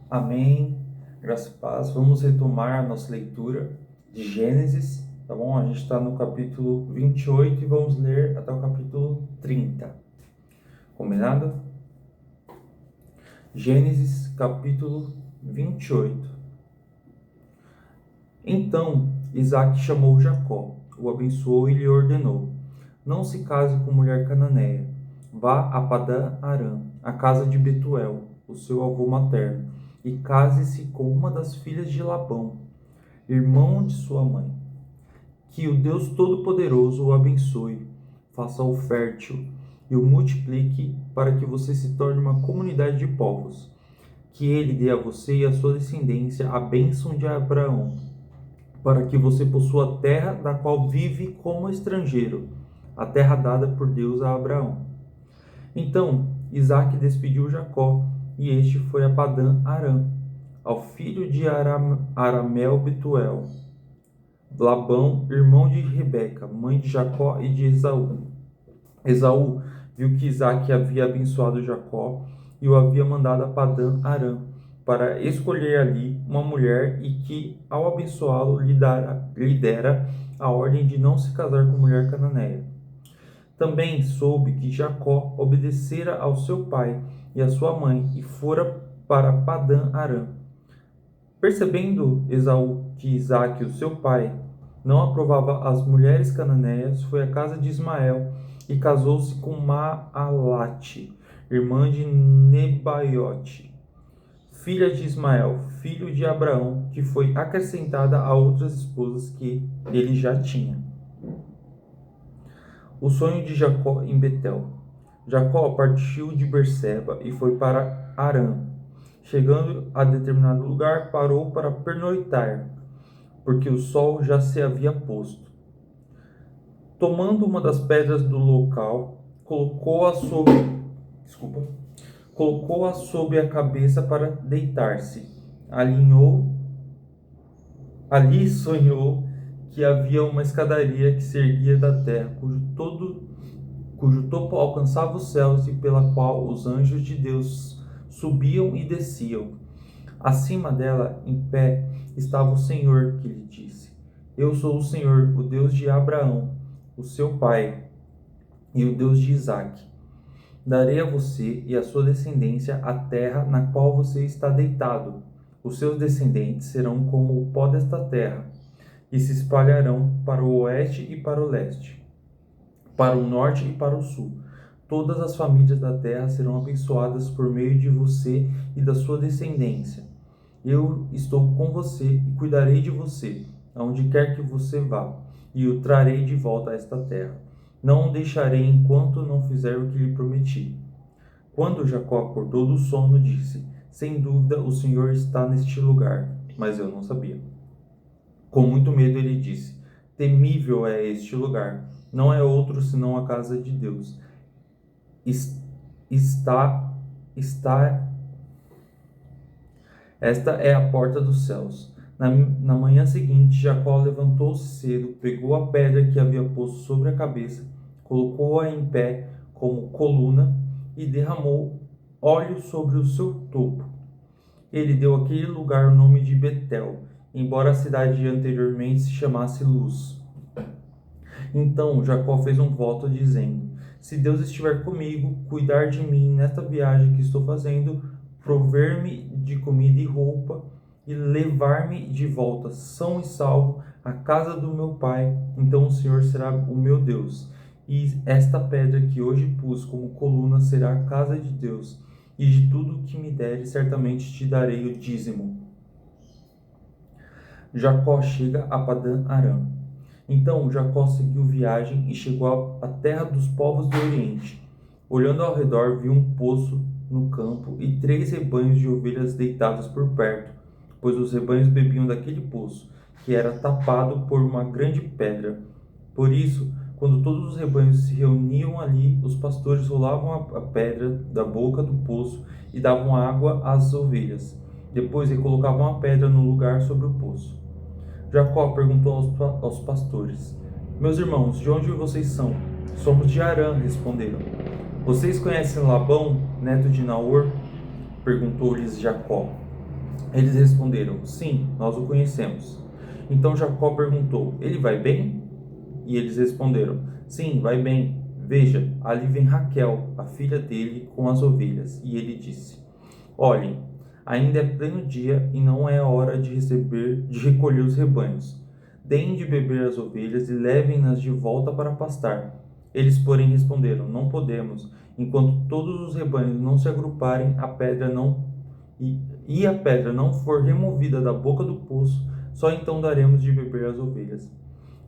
Amém. Graça e paz. Vamos retomar a nossa leitura de Gênesis, tá bom? A gente está no capítulo 28 e vamos ler até o capítulo 30. Combinado? Gênesis, capítulo 28. Então Isaque chamou Jacó, o abençoou e lhe ordenou: Não se case com mulher cananeia. Vá a Padã-Arã, a casa de Betuel, o seu avô materno, e case-se com uma das filhas de Labão, irmão de sua mãe. Que o Deus Todo-Poderoso o abençoe, faça-o fértil e o multiplique para que você se torne uma comunidade de povos. Que ele dê a você e a sua descendência a bênção de Abraão, para que você possua a terra da qual vive como estrangeiro, a terra dada por Deus a Abraão. Então Isaque despediu Jacó, e este foi a Padã-Arã, ao filho de Aramel Betuel, Labão, irmão de Rebeca, mãe de Jacó e de Esaú. Esaú viu que Isaque havia abençoado Jacó e o havia mandado a Padã-Arã para escolher ali uma mulher, e que, ao abençoá-lo, lhe dera a ordem de não se casar com mulher cananeia. Também soube que Jacó obedecera ao seu pai e à sua mãe e fora para Padã-Arã. Percebendo Esaú que Isaque, o seu pai, não aprovava as mulheres cananeias, foi à casa de Ismael e casou-se com Maalate, irmã de Nebaiote, filha de Ismael, filho de Abraão, que foi acrescentada a outras esposas que ele já tinha. O sonho de Jacó em Betel. Jacó partiu de Berseba e foi para Harã. Chegando a determinado lugar, parou para pernoitar, porque o sol já se havia posto. Tomando uma das pedras do local, colocou-a sob a cabeça para deitar-se. Ali sonhou que havia uma escadaria que se erguia da terra, cujo topo alcançava os céus e pela qual os anjos de Deus subiam e desciam. Acima dela, em pé, estava o Senhor, que lhe disse: Eu sou o Senhor, o Deus de Abraão, o seu pai, e o Deus de Isaque. Darei a você e a sua descendência a terra na qual você está deitado. Os seus descendentes serão como o pó desta terra, e se espalharão para o oeste e para o leste, para o norte e para o sul. Todas as famílias da terra serão abençoadas por meio de você e da sua descendência. Eu estou com você e cuidarei de você, aonde quer que você vá, e o trarei de volta a esta terra. Não o deixarei enquanto não fizer o que lhe prometi. Quando Jacó acordou do sono, disse: Sem dúvida o Senhor está neste lugar, mas eu não sabia. Com muito medo ele disse: Temível é este lugar, não é outro senão a casa de Deus. Esta é a porta dos céus. Na manhã seguinte, Jacó levantou-se cedo, pegou a pedra que havia posto sobre a cabeça, colocou-a em pé como coluna e derramou óleo sobre o seu topo. Ele deu àquele lugar o nome de Betel, embora a cidade anteriormente se chamasse Luz. Então Jacó fez um voto dizendo: Se Deus estiver comigo, cuidar de mim nesta viagem que estou fazendo, prover-me de comida e roupa, e levar-me de volta são e salvo à casa do meu pai, então o Senhor será o meu Deus. E esta pedra que hoje pus como coluna será a casa de Deus, e de tudo que me deres, certamente te darei o dízimo. Jacó chega a Padã-Arã. Então Jacó seguiu viagem e chegou à terra dos povos do Oriente. Olhando ao redor, viu um poço no campo e 3 rebanhos de ovelhas deitados por perto, pois os rebanhos bebiam daquele poço, que era tapado por uma grande pedra. Por isso, quando todos os rebanhos se reuniam ali, os pastores rolavam a pedra da boca do poço e davam água às ovelhas. Depois recolocavam a pedra no lugar sobre o poço. Jacó perguntou aos pastores: Meus irmãos, de onde vocês são? Somos de Harã, responderam. Vocês conhecem Labão, neto de Naor? Perguntou-lhes Jacó. Eles responderam: sim, nós o conhecemos. Então Jacó perguntou: ele vai bem? E eles responderam: sim, vai bem. Veja, ali vem Raquel, a filha dele, com as ovelhas. E ele disse: olhem, ainda é pleno dia e não é hora de recolher os rebanhos. Deem de beber às ovelhas e levem-nas de volta para pastar. Eles, porém, responderam: não podemos. Enquanto todos os rebanhos não se agruparem, a pedra não for removida da boca do poço, só então daremos de beber às ovelhas.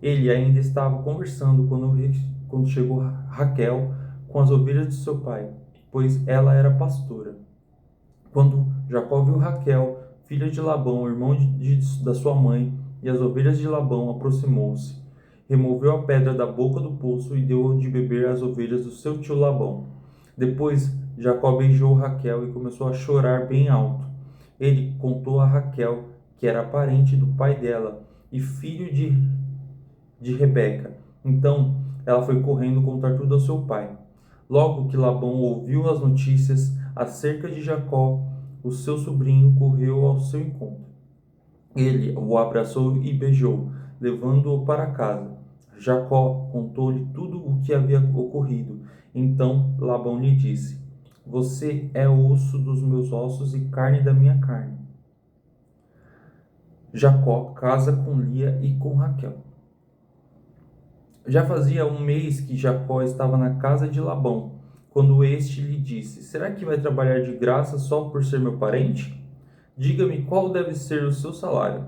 Ele ainda estava conversando quando chegou Raquel com as ovelhas de seu pai, pois ela era pastora. Quando Jacó viu Raquel, filha de Labão, irmão da sua mãe, e as ovelhas de Labão, aproximou-se, removeu a pedra da boca do poço e deu de beber às ovelhas do seu tio Labão. Depois Jacó beijou Raquel e começou a chorar bem alto. Ele contou a Raquel que era parente do pai dela e filho de Rebeca. Então ela foi correndo contar tudo ao seu pai. Logo que Labão ouviu as notícias acerca de Jacó, o seu sobrinho correu ao seu encontro. Ele o abraçou e beijou, levando-o para casa. Jacó contou-lhe tudo o que havia ocorrido. Então Labão lhe disse: você é osso dos meus ossos e carne da minha carne. Jacó casa com Lia e com Raquel. Já fazia um mês que Jacó estava na casa de Labão, quando este lhe disse: será que vai trabalhar de graça só por ser meu parente? Diga-me qual deve ser o seu salário.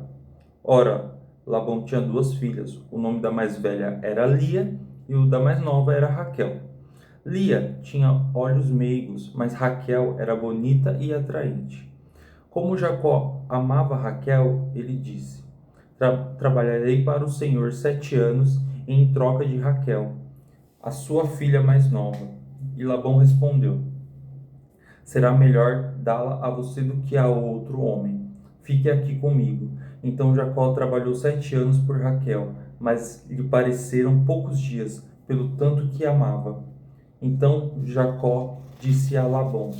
Ora, Labão tinha duas filhas. O nome da mais velha era Lia e o da mais nova era Raquel. Lia tinha olhos meigos, mas Raquel era bonita e atraente. Como Jacó amava Raquel, ele disse: trabalharei para o Senhor 7 anos em troca de Raquel, a sua filha mais nova. E Labão respondeu: será melhor dá-la a você do que a outro homem. Fique aqui comigo. Então Jacó trabalhou 7 anos por Raquel, mas lhe pareceram poucos dias, pelo tanto que amava. Então Jacó disse a Labão: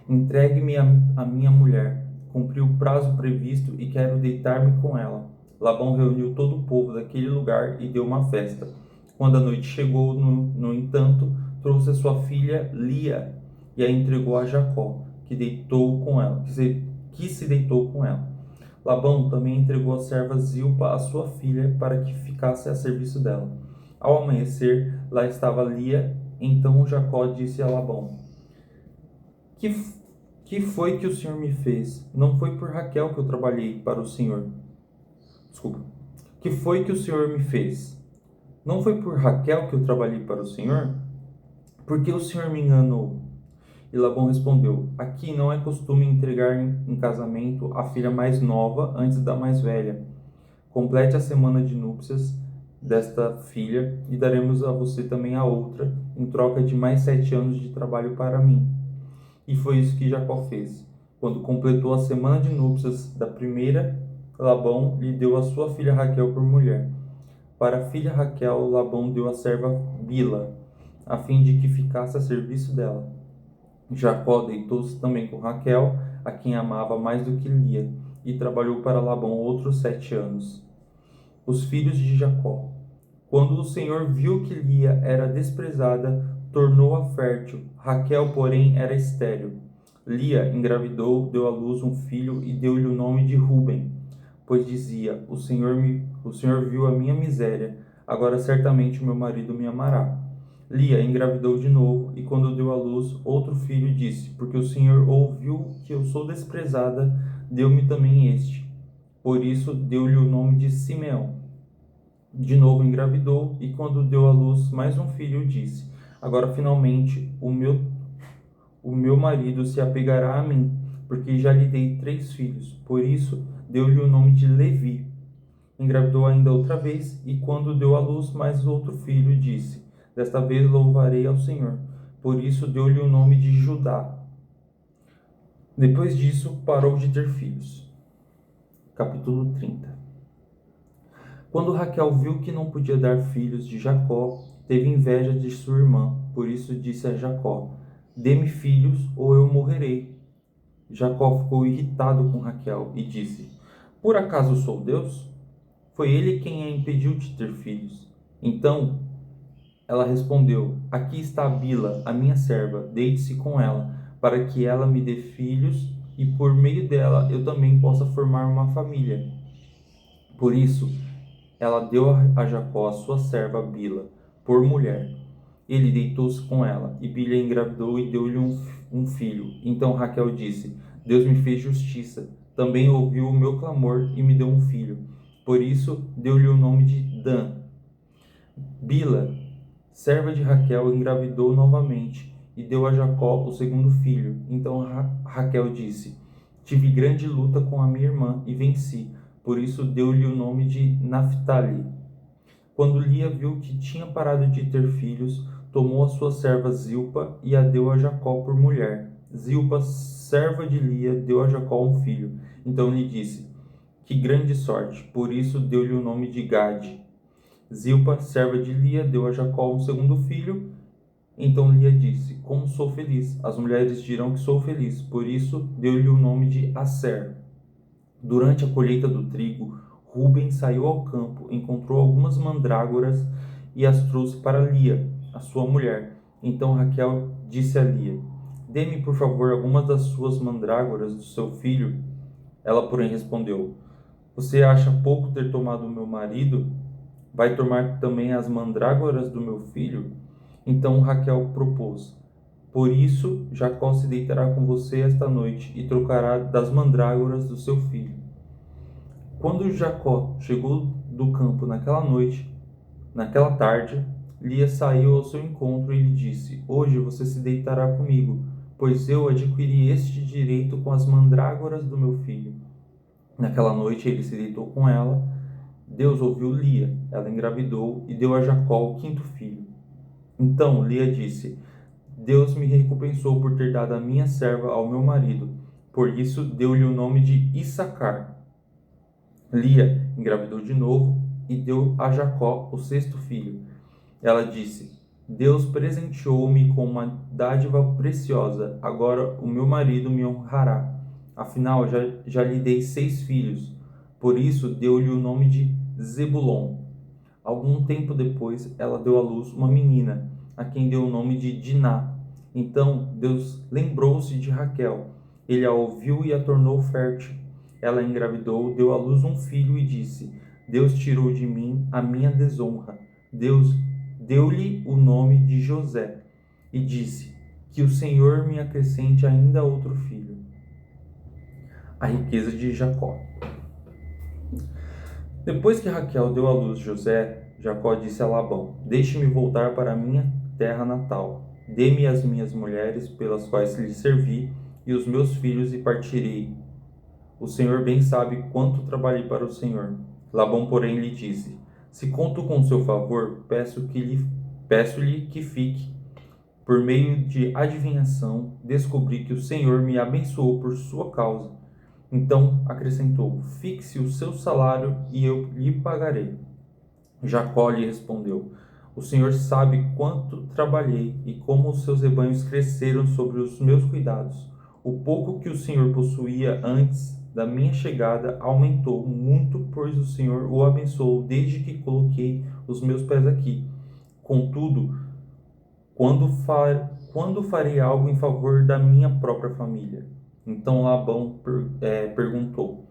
entregue-me a minha mulher. Cumpri o prazo previsto e quero deitar-me com ela. Labão reuniu todo o povo daquele lugar e deu uma festa. Quando a noite chegou, no entanto, trouxe a sua filha Lia e a entregou a Jacó, que se deitou com ela. Labão também entregou a serva Zilpa, a sua filha, para que ficasse a serviço dela. Ao amanhecer, lá estava Lia. Então Jacó disse a Labão: que foi que o Senhor me fez? Não foi por Raquel que eu trabalhei para o Senhor. Desculpa. Que foi que o Senhor me fez? Não foi por Raquel que eu trabalhei para o Senhor? Por que o Senhor me enganou? E Labão respondeu: aqui não é costume entregar em casamento a filha mais nova antes da mais velha. Complete a semana de núpcias desta filha e daremos a você também a outra, em troca de mais 7 anos de trabalho para mim. E foi isso que Jacó fez. Quando completou a semana de núpcias da primeira, Labão lhe deu a sua filha Raquel por mulher. Para a filha Raquel, Labão deu a serva Bila, a fim de que ficasse a serviço dela. Jacó deitou-se também com Raquel, a quem amava mais do que Lia, e trabalhou para Labão outros 7 anos. Os filhos de Jacó. Quando o Senhor viu que Lia era desprezada, tornou-a fértil. Raquel, porém, era estéril. Lia engravidou, deu à luz um filho e deu-lhe o nome de Ruben, pois dizia: o Senhor viu a minha miséria, agora certamente o meu marido me amará. Lia engravidou de novo e quando deu à luz outro filho disse: porque o Senhor ouviu que eu sou desprezada, deu-me também este. Por isso deu-lhe o nome de Simeão. De novo engravidou e quando deu à luz mais um filho disse: agora finalmente o meu marido se apegará a mim, porque já lhe dei 3 filhos. Por isso deu-lhe o nome de Levi. Engravidou ainda outra vez e quando deu à luz mais outro filho disse: desta vez louvarei ao Senhor. Por isso deu-lhe o nome de Judá. Depois disso parou de ter filhos. Capítulo 30. Quando Raquel viu que não podia dar filhos de Jacó, teve inveja de sua irmã. Por isso disse a Jacó: dê-me filhos ou eu morrerei. Jacó ficou irritado com Raquel e disse: por acaso sou Deus? Foi ele quem a impediu de ter filhos. Então ela respondeu: aqui está Bila, a minha serva, deite-se com ela, para que ela me dê filhos e por meio dela eu também possa formar uma família. Por isso, ela deu a Jacó a sua serva Bila, por mulher. Ele deitou-se com ela, e Bila engravidou e deu-lhe um filho. Então Raquel disse: Deus me fez justiça, também ouviu o meu clamor e me deu um filho. Por isso, deu-lhe o nome de Dan. Bila, serva de Raquel, engravidou novamente e deu a Jacó o segundo filho. Então Raquel disse: tive grande luta com a minha irmã e venci. Por isso deu-lhe o nome de Naphtali. Quando Lia viu que tinha parado de ter filhos, tomou a sua serva Zilpa e a deu a Jacó por mulher. Zilpa, serva de Lia, deu a Jacó um filho. Então lhe disse: que grande sorte! Por isso deu-lhe o nome de Gade. Zilpa, serva de Lia, deu a Jacó um segundo filho. Então Lia disse: como sou feliz! As mulheres dirão que sou feliz. Por isso deu-lhe o nome de Asser. Durante a colheita do trigo, Ruben saiu ao campo, encontrou algumas mandrágoras e as trouxe para Lia, a sua mulher. Então Raquel disse a Lia: dê-me, por favor, algumas das suas mandrágoras do seu filho. Ela, porém, respondeu: você acha pouco ter tomado meu marido? Vai tomar também as mandrágoras do meu filho? Então Raquel propôs: por isso Jacó se deitará com você esta noite e trocará das mandrágoras do seu filho. Quando Jacó chegou do campo naquela tarde, Lia saiu ao seu encontro e lhe disse: hoje você se deitará comigo, pois eu adquiri este direito com as mandrágoras do meu filho. Naquela noite ele se deitou com ela. Deus ouviu Lia, ela engravidou e deu a Jacó o quinto filho. Então Lia disse: Deus me recompensou por ter dado a minha serva ao meu marido. Por isso deu-lhe o nome de Issacar. Lia engravidou de novo e deu a Jacó o sexto filho. Ela disse: Deus presenteou-me com uma dádiva preciosa. Agora o meu marido me honrará. Afinal, já lhe dei 6 filhos. Por isso deu-lhe o nome de Zebulon. Algum tempo depois, ela deu à luz uma menina, a quem deu o nome de Diná. Então Deus lembrou-se de Raquel. Ele a ouviu e a tornou fértil. Ela engravidou, deu à luz um filho e disse: Deus tirou de mim a minha desonra. Deus deu-lhe o nome de José e disse: que o Senhor me acrescente ainda outro filho. A riqueza de Jacó. Depois que Raquel deu à luz José, Jacó disse a Labão: deixe-me voltar para a minha terra natal. Dê-me as minhas mulheres pelas quais lhe servi e os meus filhos e partirei. O Senhor bem sabe quanto trabalhei para o Senhor. Labão, porém, lhe disse: se conto com seu favor, peço-lhe que fique. Por meio de adivinhação, descobri que o Senhor me abençoou por sua causa. Então acrescentou: fixe o seu salário e eu lhe pagarei. Jacó lhe respondeu: o Senhor sabe quanto trabalhei e como os seus rebanhos cresceram sobre os meus cuidados. O pouco que o Senhor possuía antes da minha chegada aumentou muito, pois o Senhor o abençoou desde que coloquei os meus pés aqui. Contudo, quando farei algo em favor da minha própria família? Então Labão perguntou: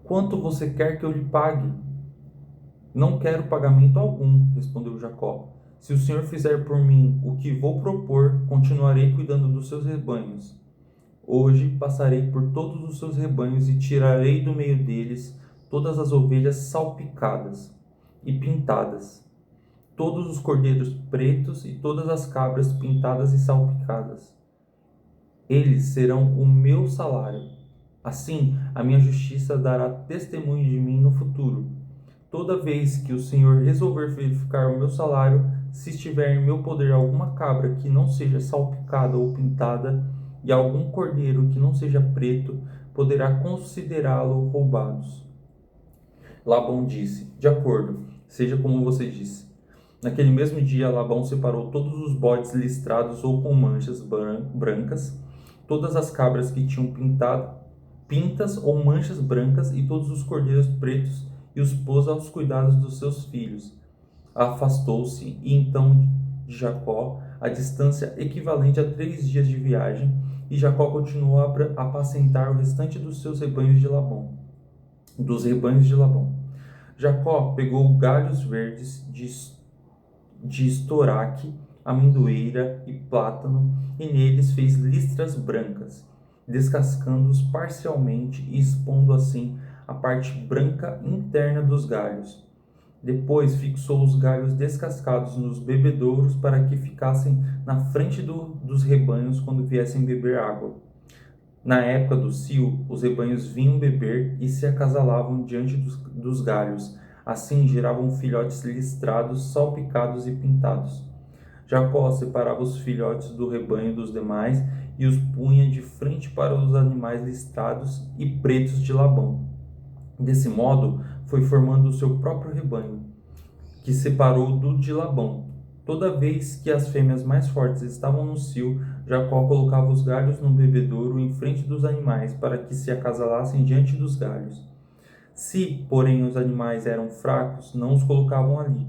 quanto você quer que eu lhe pague? Não quero pagamento algum, respondeu Jacó. Se o Senhor fizer por mim o que vou propor, continuarei cuidando dos seus rebanhos. Hoje passarei por todos os seus rebanhos e tirarei do meio deles todas as ovelhas salpicadas e pintadas, todos os cordeiros pretos e todas as cabras pintadas e salpicadas. Eles serão o meu salário. Assim, a minha justiça dará testemunho de mim no futuro. Toda vez que o Senhor resolver verificar o meu salário, se estiver em meu poder alguma cabra que não seja salpicada ou pintada, e algum cordeiro que não seja preto, poderá considerá-lo roubados. Labão disse: de acordo, seja como você disse. Naquele mesmo dia, Labão separou todos os bodes listrados ou com manchas brancas, todas as cabras que tinham pintas ou manchas brancas e todos os cordeiros pretos, e os pôs aos cuidados dos seus filhos. Afastou-se, e então de Jacó, a distância equivalente a 3 dias de viagem, e Jacó continuou a apacentar o restante dos seus rebanhos de Labão. Jacó pegou galhos verdes de estoraque, amendoeira e plátano, e neles fez listras brancas, descascando-os parcialmente e expondo assim a parte branca interna dos galhos. Depois fixou os galhos descascados nos bebedouros para que ficassem na frente dos rebanhos quando viessem beber água. Na época do cio, os rebanhos vinham beber e se acasalavam diante dos galhos. Assim geravam filhotes listrados, salpicados e pintados. Jacó separava os filhotes do rebanho dos demais e os punha de frente para os animais listrados e pretos de Labão. Desse modo, foi formando o seu próprio rebanho, que separou do de Labão. Toda vez que as fêmeas mais fortes estavam no cio, Jacó colocava os galhos no bebedouro em frente dos animais, para que se acasalassem diante dos galhos. Se, porém, os animais eram fracos, não os colocavam ali.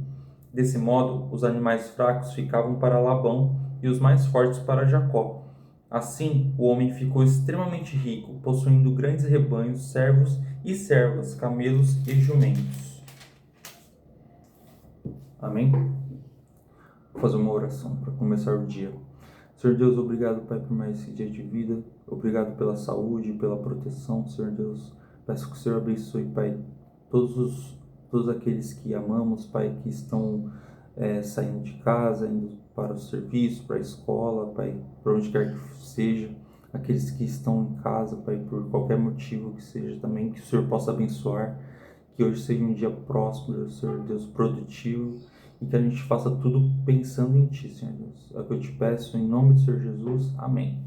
Desse modo, os animais fracos ficavam para Labão e os mais fortes para Jacó. Assim, o homem ficou extremamente rico, possuindo grandes rebanhos, servos e servas, camelos e jumentos. Amém? Vou fazer uma oração para começar o dia. Senhor Deus, obrigado, Pai, por mais esse dia de vida. Obrigado pela saúde, pela proteção, Senhor Deus. Peço que o Senhor abençoe, Pai, todos aqueles que amamos, Pai, que estão saindo de casa, indo para o serviço, para a escola, Pai, para onde quer que seja. Aqueles que estão em casa, Pai, por qualquer motivo que seja também, que o Senhor possa abençoar. Que hoje seja um dia próspero, Senhor Deus, produtivo, e que a gente faça tudo pensando em Ti, Senhor Deus. É o que eu te peço, em nome do Senhor Jesus. Amém.